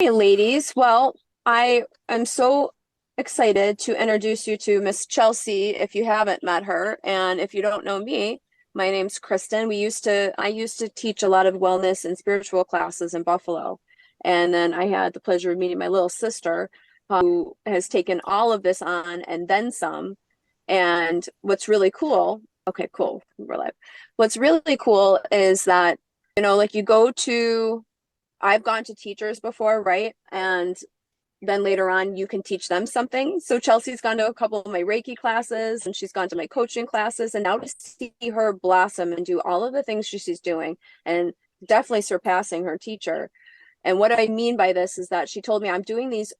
Hey, ladies. Well, I am so excited to introduce you to Miss Chelsea if you haven't met her. And if you don't know me, my name's Kristen. I used to teach a lot of wellness and spiritual classes in Buffalo. And then I had the pleasure of meeting my little sister, who has taken all of this on and then some. And what's really cool, okay, cool, we're live. What's really cool is that, like you go to I've gone to teachers before, right? And then later on, you can teach them something. So Chelsea's gone to a couple of my Reiki classes and she's gone to my coaching classes. And now to see her blossom and do all of the things she's doing and definitely surpassing her teacher. And what I mean by this is that she told me I'm doing these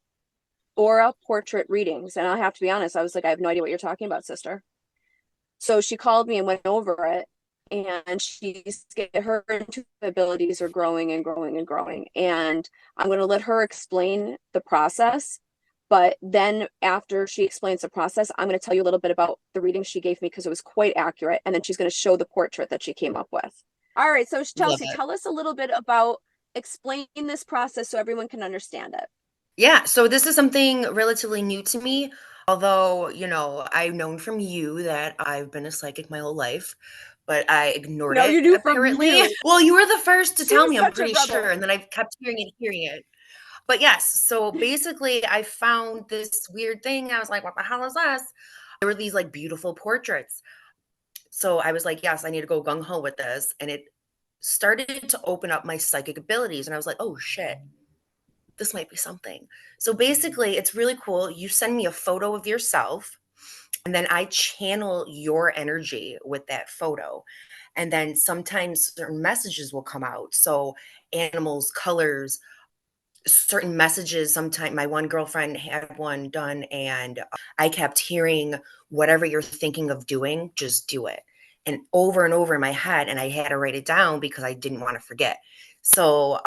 aura portrait readings. And I have to be honest, I was like, I have no idea what you're talking about, sister. So she called me and went over it, and her intuitive abilities are growing and growing and growing. And I'm going to let her explain the process. But then after she explains the process, I'm going to tell you a little bit about the reading she gave me because it was quite accurate. And then she's going to show the portrait that she came up with. All right. So Love Chelsea, it. tell us a little bit about explain this process so everyone can understand it. Yeah, so this is something relatively new to me. Although, I've known from you that I've been a psychic my whole life, but I ignored No, it you knew from apparently. you. Well, you were the first to She tell was me, I'm such a pretty sure, rebel. and then I kept hearing it. But yes, so basically I found this weird thing. I was like, what the hell is this? There were these like beautiful portraits. So I was like, yes, I need to go gung ho with this. And it started to open up my psychic abilities. And I was like, oh shit, this might be something. So basically, it's really cool. You send me a photo of yourself, and then I channel your energy with that photo. And then sometimes certain messages will come out. So, animals, colors, certain messages. Sometimes my one girlfriend had one done, and I kept hearing, whatever you're thinking of doing, just do it. And over in my head. And I had to write it down because I didn't want to forget. So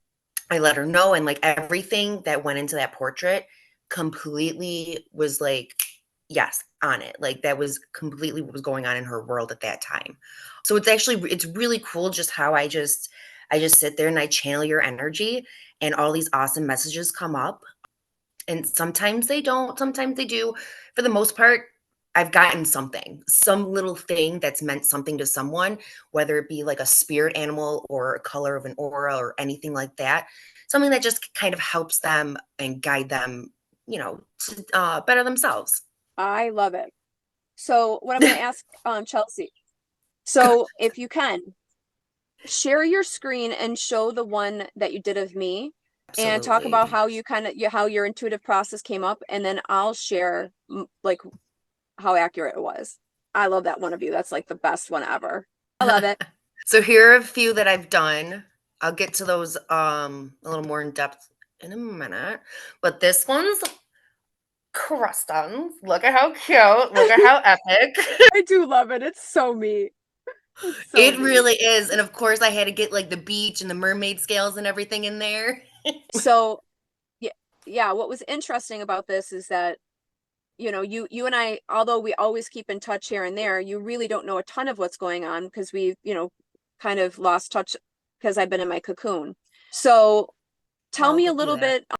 I let her know, and like everything that went into that portrait completely was like, yes, on it. Like that was completely what was going on in her world at that time. So it's really cool just how I just sit there and I channel your energy, and all these awesome messages come up. And sometimes they don't, sometimes they do. For the most part, I've gotten something, some little thing that's meant something to someone, whether it be like a spirit animal or a color of an aura or anything like that. Something that just kind of helps them and guide them, to better themselves. I love it. So what I'm going to ask Chelsea. So if you can, share your screen and show the one that you did of me and talk about Absolutely. how how your intuitive process came up, and then I'll share like how accurate it was. I love that one of you. That's like the best one ever. I love it. So here are a few that I've done. I'll get to those a little more in depth in a minute. But this one's crustons. Look at how cute. Look at how epic. I do love it. It's so me. It's so It me. really is. And of course, I had to get like the beach and the mermaid scales and everything in there. So yeah, yeah, what was interesting about this is that you and I, although we always keep in touch here and there, you really don't know a ton of what's going on because we've, kind of lost touch because I've been in my cocoon. So tell Oh, me a don't do little that. bit.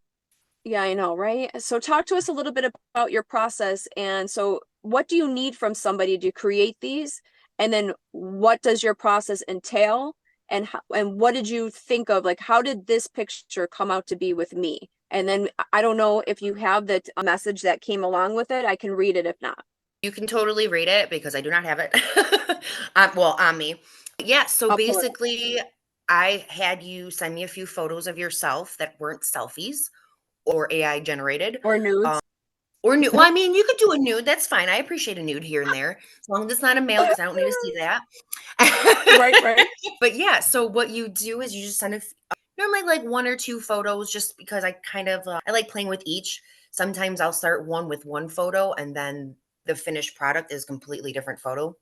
Yeah, I know, right? So talk to us a little bit about your process. And so what do you need from somebody to create these? And then what does your process entail? And what did you think of? Like, how did this picture come out to be with me? And then I don't know if you have the message that came along with it. I can read it if not. You can totally read it because I do not have it. Well, on me. Yeah. So I'll pull it up. basically, I had you send me a few photos of yourself that weren't selfies or AI generated. Or Um, nudes. or nude. Well, I mean, you could do a nude. That's fine. I appreciate a nude here and there, as long as it's not a male, because I don't need to see that. Right, right. But yeah, so what you do is you just send normally like one or two photos, just because I kind of I like playing with each. Sometimes I'll start one with one photo, and then the finished product is completely different photo.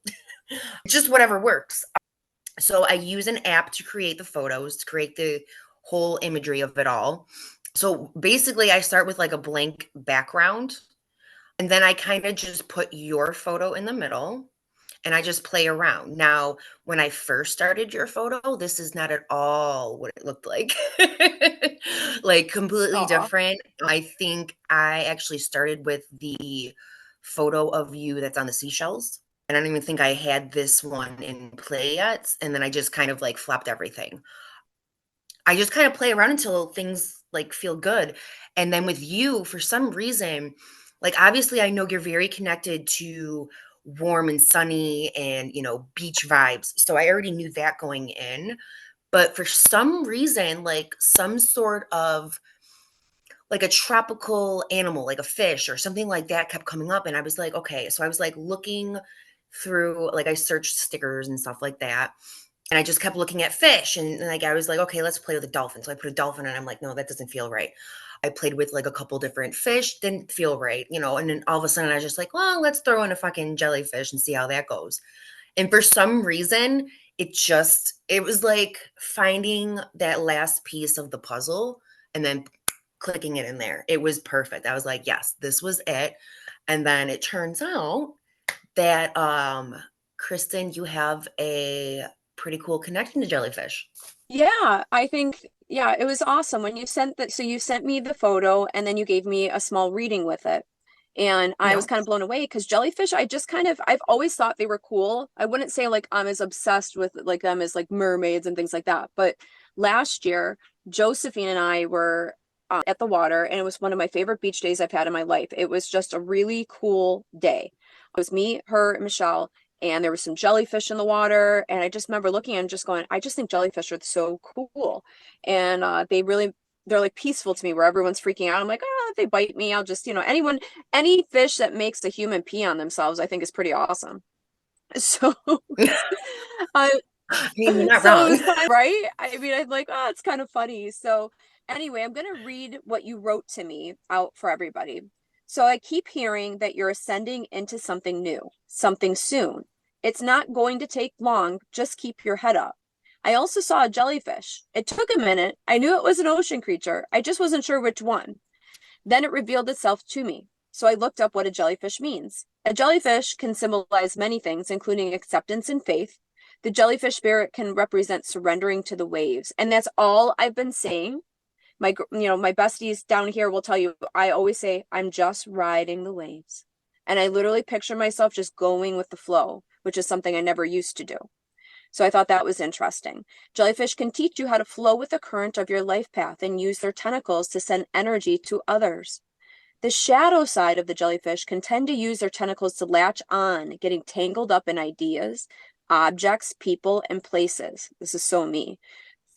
Just whatever works. So I use an app to create the photos, to create the whole imagery of it all. So basically, I start with like a blank background, and then I kind of just put your photo in the middle. and I just play around. Now, when I first started your photo, this is not at all what it looked like. Like completely Aw. different. I think I actually started with the photo of you that's on the seashells. And I don't even think I had this one in play yet. And then I just kind of like flopped everything. I just kind of play around until things like feel good. And then with you, for some reason, like obviously I know you're very connected to warm and sunny and, beach vibes. So I already knew that going in. But for some reason, like some sort of like a tropical animal, like a fish or something like that kept coming up. And I was like, okay. So I was like looking through, like I searched stickers and stuff like that. And I just kept looking at fish and like I was like, okay, let's play with a dolphin. So I put a dolphin and I'm like, no, that doesn't feel right. I played with like a couple different fish, didn't feel right, and then all of a sudden I was just like, well, let's throw in a fucking jellyfish and see how that goes. And for some reason, it was like finding that last piece of the puzzle and then clicking it in there. It was perfect. I was like, yes, this was it. And then it turns out that Kristen, you have a pretty cool connection to jellyfish. Yeah, I think, yeah, it was awesome when you sent that. So you sent me the photo and then you gave me a small reading with it. And I was Yeah. kind of blown away because jellyfish, I've always thought they were cool. I wouldn't say like I'm as obsessed with like them as like mermaids and things like that. But last year, Josephine and I were at the water, and it was one of my favorite beach days I've had in my life. It was just a really cool day. It was me, her, and Michelle, and there was some jellyfish in the water. And I just remember looking and just going, I just think jellyfish are so cool. And they're like peaceful to me where everyone's freaking out. I'm like, oh, if they bite me, I'll just, any fish that makes a human pee on themselves, I think is pretty awesome. So, I, I mean, you're not so it wrong. was kind of right. I mean, I'm like, oh, it's kind of funny. So anyway, I'm gonna read what you wrote to me out for everybody. So I keep hearing that you're ascending into something new, something soon. It's not going to take long. Just keep your head up. I also saw a jellyfish. It took a minute. I knew it was an ocean creature. I just wasn't sure which one. Then it revealed itself to me. So I looked up what a jellyfish means. A jellyfish can symbolize many things, including acceptance and faith. The jellyfish spirit can represent surrendering to the waves. And that's all I've been saying. My besties down here will tell you, I always say, I'm just riding the waves. And I literally picture myself just going with the flow, which is something I never used to do. So I thought that was interesting. Jellyfish can teach you how to flow with the current of your life path and use their tentacles to send energy to others. The shadow side of the jellyfish can tend to use their tentacles to latch on, getting tangled up in ideas, objects, people, and places. This is so me.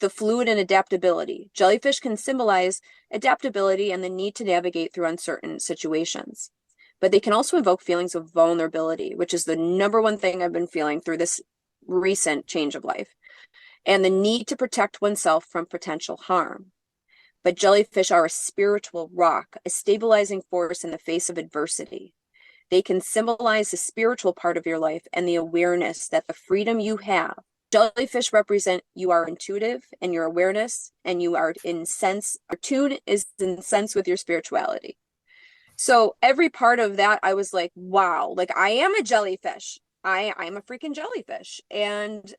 The fluid and adaptability. Jellyfish can symbolize adaptability and the need to navigate through uncertain situations. But they can also invoke feelings of vulnerability, which is the number one thing I've been feeling through this recent change of life, and the need to protect oneself from potential harm. But jellyfish are a spiritual rock, a stabilizing force in the face of adversity. They can symbolize the spiritual part of your life and the awareness that the freedom you have. Jellyfish represent you are intuitive and your awareness, and you are in sense, your tune is in sense with your spirituality. So every part of that, I was like, wow, like I am a jellyfish. I'm a freaking jellyfish. And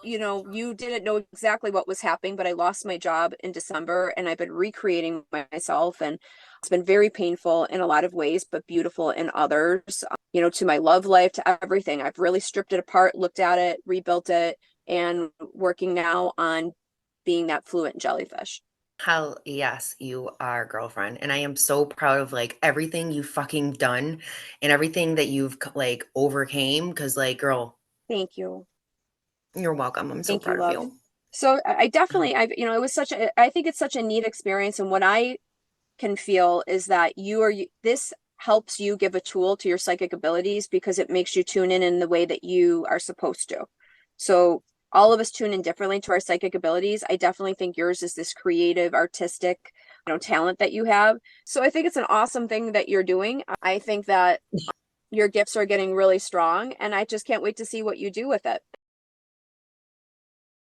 you didn't know exactly what was happening, but I lost my job in December and I've been recreating myself. And it's been very painful in a lot of ways, but beautiful in others, to my love life, to everything. I've really stripped it apart, looked at it, rebuilt it, and working now on being that fluent jellyfish. Hell yes, you are, girlfriend. And I am so proud of like everything you fucking done and everything that you've like overcame. Cause like, girl, Thank you. you're welcome. I'm so Thank you, proud of love. you. So I definitely, it was I think it's such a neat experience. And what I can feel is that this helps you give a tool to your psychic abilities because it makes you tune in the way that you are supposed to. So all of us tune in differently to our psychic abilities. I definitely think yours is this creative, artistic, talent that you have. So I think it's an awesome thing that you're doing. I think that your gifts are getting really strong, and I just can't wait to see what you do with it.